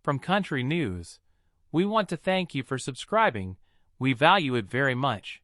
from Country News. We want to thank you for subscribing. We value it very much.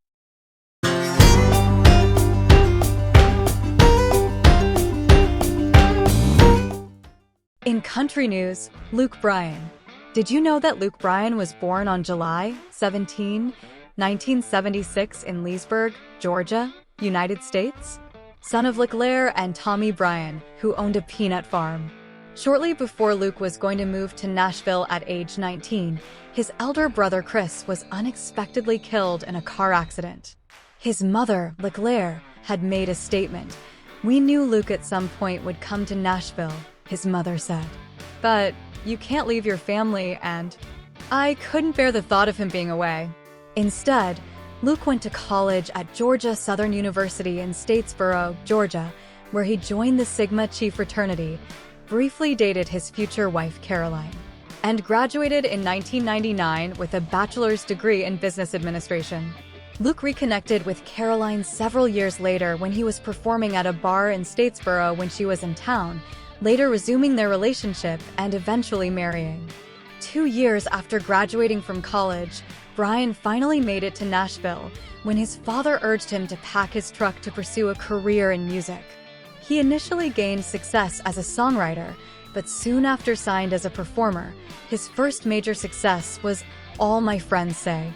In Country News, Luke Bryan. Did you know that Luke Bryan was born on July 17, 1976 in Leesburg, Georgia, United States? Son of LeClaire and Tommy Bryan, who owned a peanut farm. Shortly before Luke was going to move to Nashville at age 19, his elder brother Chris was unexpectedly killed in a car accident. His mother, LeClaire, had made a statement. "We knew Luke at some point would come to Nashville," his mother said. "But you can't leave your family," and I couldn't bear the thought of him being away. Instead, Luke went to college at Georgia Southern University in Statesboro, Georgia, where he joined the Sigma Chi fraternity, briefly dated his future wife Caroline, and graduated in 1999 with a bachelor's degree in business administration. Luke reconnected with Caroline several years later when he was performing at a bar in Statesboro when she was in town, later resuming their relationship and eventually marrying. 2 years after graduating from college, Bryan finally made it to Nashville when his father urged him to pack his truck to pursue a career in music. He initially gained success as a songwriter, but soon after signed as a performer. His first major success was All My Friends Say.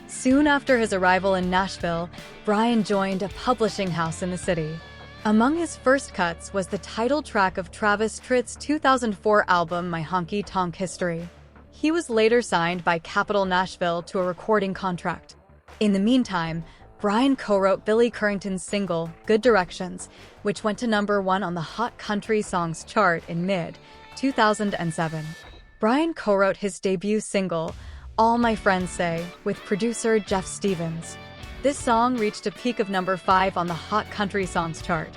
Soon after his arrival in Nashville, Bryan joined a publishing house in the city. Among his first cuts was the title track of Travis Tritt's 2004 album My Honky Tonk History. He was later signed by Capitol Nashville to a recording contract. In the meantime, Bryan co-wrote Billy Currington's single, Good Directions, which went to #1 on the Hot Country Songs chart in mid-2007. Bryan co-wrote his debut single, All My Friends Say, with producer Jeff Stevens. This song reached a peak of #5 on the Hot Country Songs chart.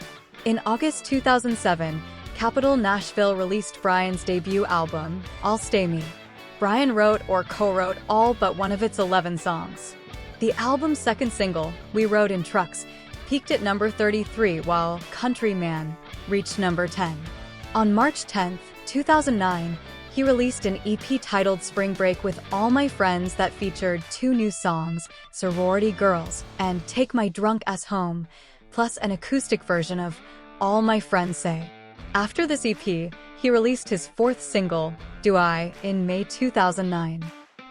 In August 2007, Capitol Nashville released Bryan's debut album, I'll Stay Me. Bryan wrote or co-wrote all but one of its 11 songs. The album's second single, We Rode in Trucks, peaked at #33 while Countryman reached #10. On March 10, 2009, he released an EP titled Spring Break with All My Friends that featured 2 new songs, Sorority Girls and Take My Drunk Ass Home, plus an acoustic version of All My Friends Say. After this EP, he released his 4th single, Do I, in May 2009.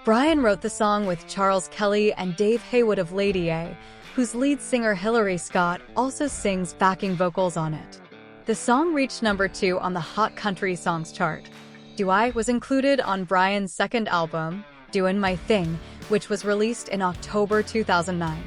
Bryan wrote the song with Charles Kelly and Dave Haywood of Lady A, whose lead singer Hillary Scott also sings backing vocals on it. The song reached #2 on the Hot Country Songs chart. Do I was included on Bryan's second album, Doin' My Thing, which was released in October 2009.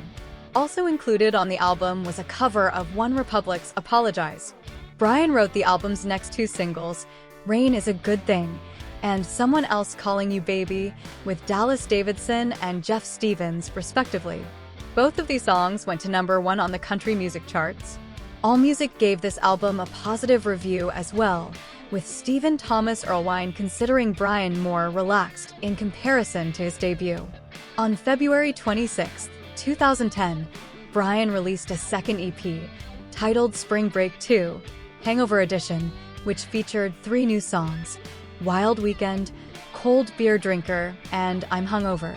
Also included on the album was a cover of OneRepublic's Apologize. Bryan wrote the album's next 2 singles, Rain is a Good Thing, and Someone Else Calling You Baby, with Dallas Davidson and Jeff Stevens, respectively. Both of these songs went to #1 on the country music charts. AllMusic gave this album a positive review as well, with Stephen Thomas Erlewine considering Bryan more relaxed in comparison to his debut. On February 26, 2010, Bryan released a second EP, titled Spring Break 2, Hangover Edition, which featured 3 new songs, Wild Weekend, Cold Beer Drinker, and I'm Hungover.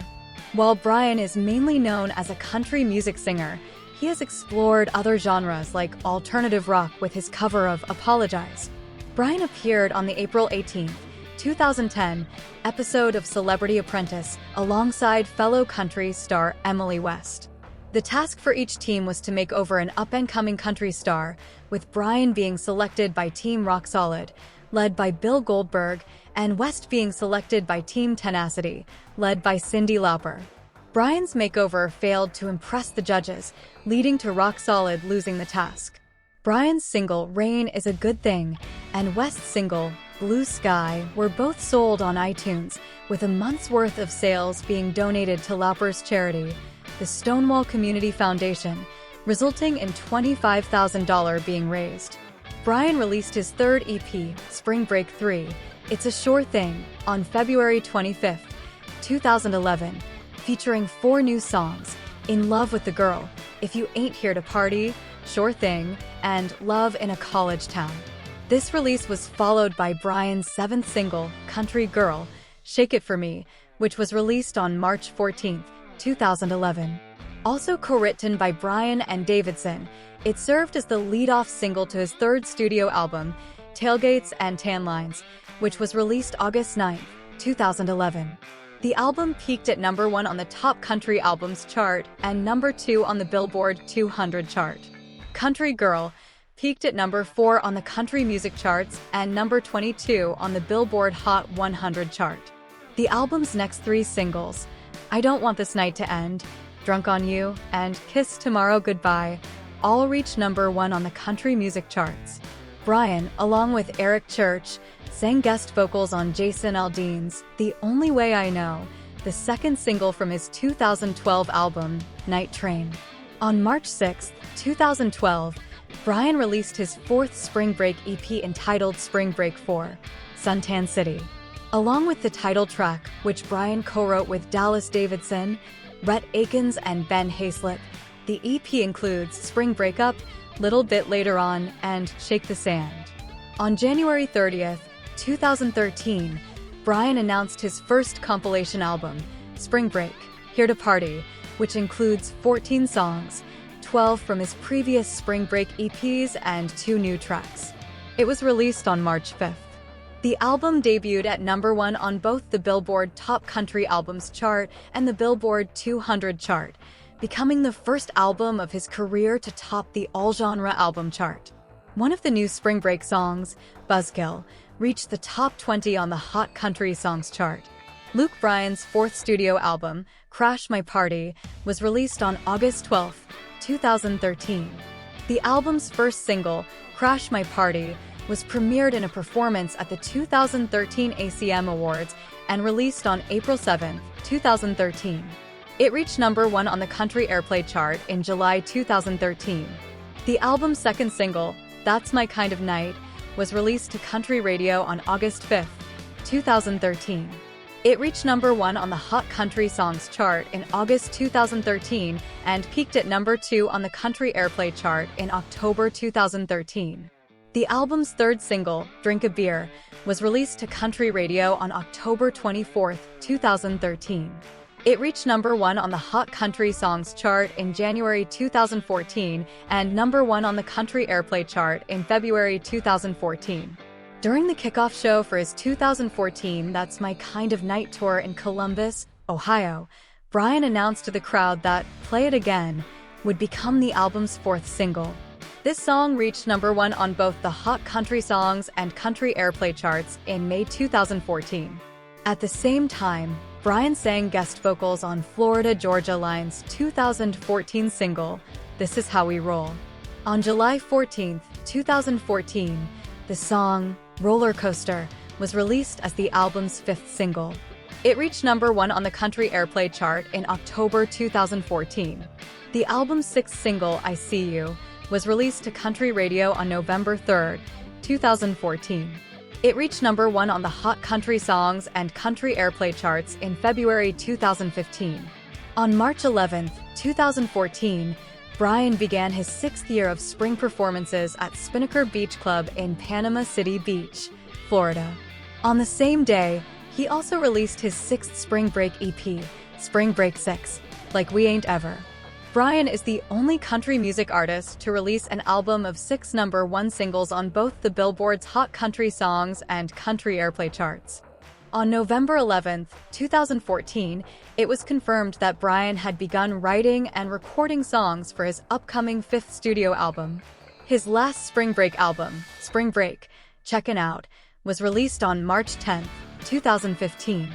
While Bryan is mainly known as a country music singer, he has explored other genres like alternative rock with his cover of Apologize. Bryan appeared on the April 18, 2010, episode of Celebrity Apprentice alongside fellow country star Emily West. The task for each team was to make over an up-and-coming country star, with Bryan being selected by Team Rock Solid, led by Bill Goldberg, and West being selected by Team Tenacity, led by Cyndi Lauper. Bryan's makeover failed to impress the judges, leading to Rock Solid losing the task. Bryan's single Rain is a Good Thing and West's single Blue Sky were both sold on iTunes, with a month's worth of sales being donated to Lauper's charity, the Stonewall Community Foundation, resulting in $25,000 being raised. Bryan released his 3rd EP, Spring Break 3, It's a Sure Thing, on February 25, 2011, featuring 4 new songs, In Love with the Girl, If You Ain't Here to Party, Sure Thing, and Love in a College Town. This release was followed by Bryan's 7th single, Country Girl, Shake It For Me, which was released on March 14, 2011. Also co-written by Bryan and Davidson, it served as the lead-off single to his third studio album, Tailgates and Tan Lines, which was released August 9, 2011. The album peaked at number 1 on the Top Country Albums chart and number 2 on the Billboard 200 chart. Country Girl peaked at number 4 on the country music charts and number 22 on the Billboard Hot 100 chart. The album's next 3 singles, I Don't Want This Night to End, Drunk on You, and Kiss Tomorrow Goodbye, all reached number 1 on the country music charts. Bryan, along with Eric Church, sang guest vocals on Jason Aldean's The Only Way I Know, the second single from his 2012 album, Night Train. On March 6, 2012, Bryan released his 4th Spring Break EP entitled Spring Break 4, Suntan City. Along with the title track, which Bryan co-wrote with Dallas Davidson, Rhett Akins, and Ben Hayslip, the EP includes Spring Breakup, Little Bit Later On, and Shake the Sand. On January 30th, 2013, Bryan announced his first compilation album, Spring Break, Here to Party, which includes 14 songs, 12 from his previous Spring Break EPs and 2 new tracks. It was released on March 5th. The album debuted at number 1 on both the Billboard Top Country Albums chart and the Billboard 200 chart, becoming the first album of his career to top the all-genre album chart. One of the new Spring Break songs, Buzzkill, reached the top 20 on the Hot Country Songs chart. Luke Bryan's 4th studio album, Crash My Party, was released on August 12, 2013. The album's first single, Crash My Party, was premiered in a performance at the 2013 ACM Awards and released on April 7, 2013. It reached number 1 on the Country Airplay chart in July 2013. The album's second single, That's My Kind of Night, was released to country radio on August 5, 2013. It reached number 1 on the Hot Country Songs chart in August 2013 and peaked at number 2 on the Country Airplay chart in October 2013. The album's third single, Drink a Beer, was released to country radio on October 24, 2013. It reached number 1 on the Hot Country Songs chart in January 2014 and number 1 on the Country Airplay chart in February 2014. During the kickoff show for his 2014 That's My Kind of Night tour in Columbus, Ohio, Bryan announced to the crowd that Play It Again would become the album's 4th single. This song reached number 1 on both the Hot Country Songs and Country Airplay charts in May 2014. At the same time, Bryan sang guest vocals on Florida Georgia Line's 2014 single, This Is How We Roll. On July 14, 2014, the song, Roller Coaster, was released as the album's 5th single. It reached number 1 on the Country Airplay chart in October 2014. The album's 6th single, I See You, was released to country radio on November 3, 2014. It reached number 1 on the Hot Country Songs and Country Airplay charts in February 2015. On March 11, 2014, Bryan began his 6th year of spring performances at Spinnaker Beach Club in Panama City Beach, Florida. On the same day, he also released his 6th Spring Break EP, Spring Break 6, Like We Ain't Ever. Bryan is the only country music artist to release an album of 6 number 1 singles on both the Billboard's Hot Country Songs and Country Airplay charts. On November 11, 2014, it was confirmed that Bryan had begun writing and recording songs for his upcoming 5th studio album. His last Spring Break album, Spring Break, Checkin' Out, was released on March 10, 2015.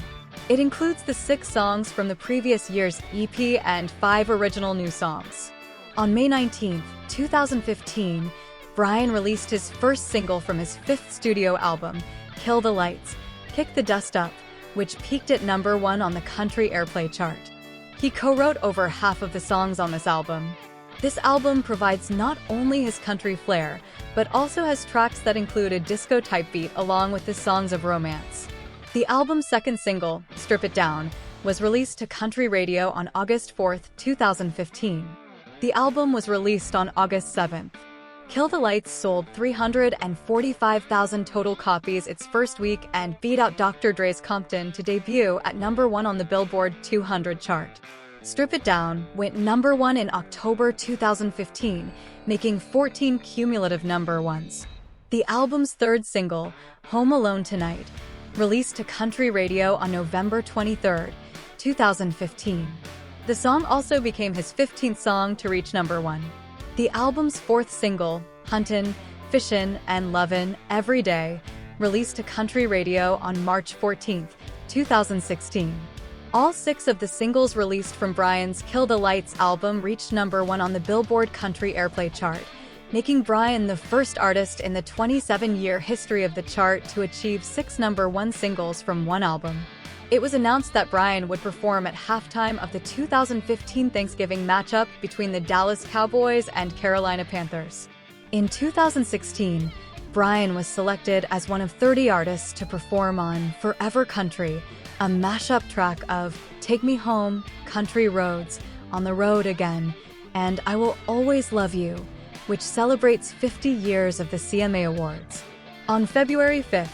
It includes the 6 songs from the previous year's EP and 5 original new songs. On May 19, 2015, Bryan released his first single from his 5th studio album, Kill the Lights, Kick the Dust Up, which peaked at number 1 on the Country Airplay chart. He co-wrote over half of the songs on this album. This album provides not only his country flair, but also has tracks that include a disco-type beat along with the songs of romance. The album's second single, Strip It Down, was released to country radio on August 4, 2015. The album was released on August 7. Kill the Lights sold 345,000 total copies its first week and beat out Dr. Dre's Compton to debut at #1 on the Billboard 200 chart. Strip It Down went #1 in October 2015, making 14 cumulative #1s. The album's third single, Home Alone Tonight, released to country radio on November 23, 2015. The song also became his 15th song to reach #1. The album's fourth single, Huntin', Fishin', and Lovin' Every Day, released to country radio on March 14, 2016. All 6 of the singles released from Bryan's Kill the Lights album reached #1 on the Billboard Country Airplay chart, making Bryan the first artist in the 27-year history of the chart to achieve 6 #1 singles from one album. It was announced that Bryan would perform at halftime of the 2015 Thanksgiving matchup between the Dallas Cowboys and Carolina Panthers. In 2016, Bryan was selected as one of 30 artists to perform on Forever Country, a mashup track of Take Me Home, Country Roads, On the Road Again, and I Will Always Love You, which celebrates 50 years of the CMA Awards. On February 5,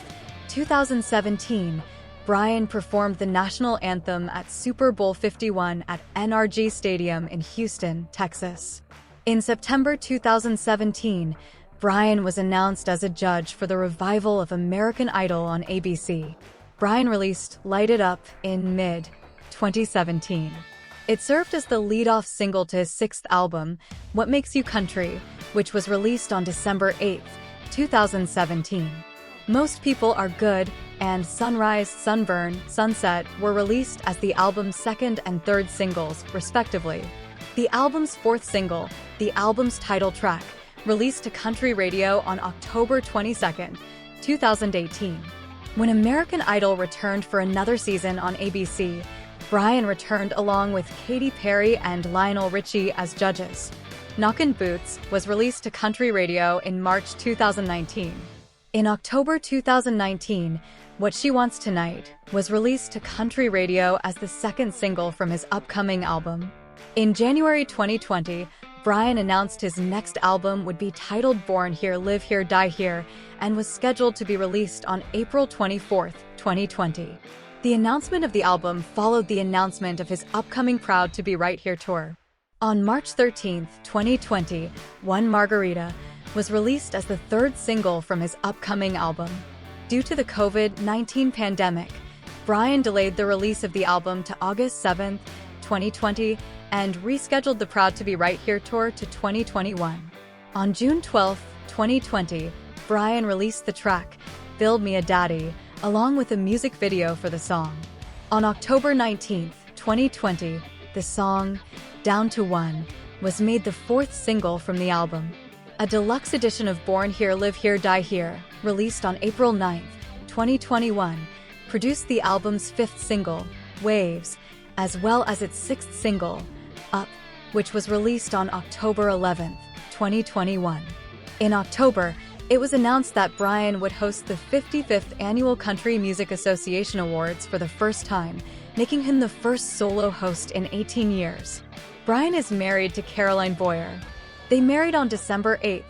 2017, Bryan performed the national anthem at Super Bowl 51 at NRG Stadium in Houston, Texas. In September 2017, Bryan was announced as a judge for the revival of American Idol on ABC. Bryan released Light It Up in mid-2017. It served as the lead-off single to his 6th album, What Makes You Country, which was released on December 8, 2017. Most People Are Good and Sunrise, Sunburn, Sunset were released as the album's second and third singles, respectively. The album's fourth single, the album's title track, released to country radio on October 22, 2018. When American Idol returned for another season on ABC, Bryan returned along with Katy Perry and Lionel Richie as judges. Knockin' Boots was released to country radio in March 2019. In October 2019, What She Wants Tonight was released to country radio as the second single from his upcoming album. In January 2020, Bryan announced his next album would be titled Born Here, Live Here, Die Here, and was scheduled to be released on April 24, 2020. The announcement of the album followed the announcement of his upcoming Proud to Be Right Here tour. On March 13, 2020, One Margarita was released as the third single from his upcoming album. Due to the COVID-19 pandemic, Bryan delayed the release of the album to August 7, 2020, and rescheduled the Proud to Be Right Here tour to 2021. On June 12, 2020, Bryan released the track, Build Me a Daddy, along with a music video for the song. On October 19, 2020, the song, Down to One, was made the fourth single from the album. A deluxe edition of Born Here, Live Here, Die Here, released on April 9, 2021, produced the album's fifth single, Waves, as well as its sixth single, Up, which was released on October 11, 2021. In October, it was announced that Bryan would host the 55th Annual Country Music Association Awards for the first time, making him the first solo host in 18 years. Bryan is married to Caroline Boyer. They married on December 8,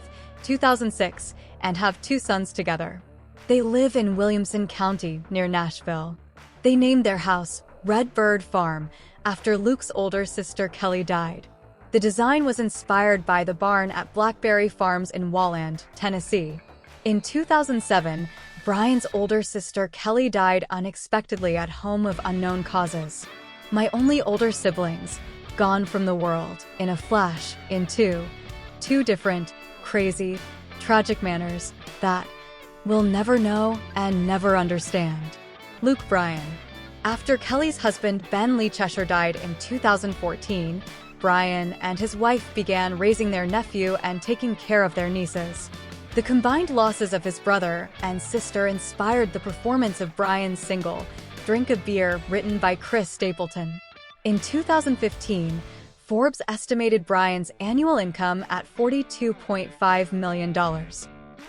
2006, and have 2 sons together. They live in Williamson County, near Nashville. They named their house Red Bird Farm after Luke's older sister Kelly died. The design was inspired by the barn at Blackberry Farms in Walland, Tennessee. In 2007, Bryan's older sister Kelly died unexpectedly at home of unknown causes. My only older siblings, gone from the world, in a flash, in two different, crazy, tragic manners that we'll never know and never understand. Luke Bryan. After Kelly's husband Ben Lee Cheshire died in 2014, Bryan and his wife began raising their nephew and taking care of their nieces. The combined losses of his brother and sister inspired the performance of Bryan's single, Drink a Beer, written by Chris Stapleton. In 2015, Forbes estimated Bryan's annual income at $42.5 million.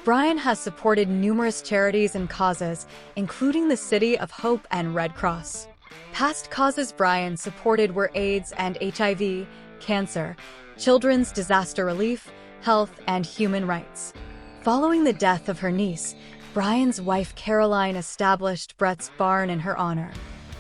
Bryan has supported numerous charities and causes, including the City of Hope and Red Cross. Past causes Bryan supported were AIDS and HIV, cancer, children's disaster relief, health, and human rights. Following the death of her niece, Bryan's wife Caroline established Brett's Barn in her honor.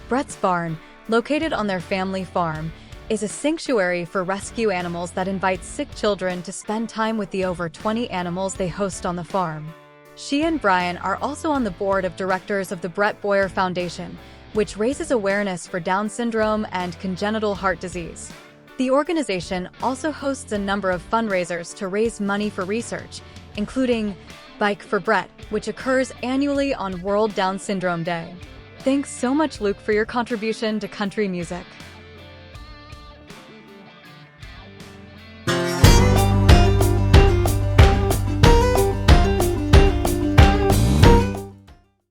Brett's Barn, located on their family farm, is a sanctuary for rescue animals that invites sick children to spend time with the over 20 animals they host on the farm. She and Bryan are also on the board of directors of the Brett Boyer Foundation, which raises awareness for Down syndrome and congenital heart disease. The organization also hosts a number of fundraisers to raise money for research, including Bike for Brett, which occurs annually on World Down Syndrome Day. Thanks so much, Luke, for your contribution to country music.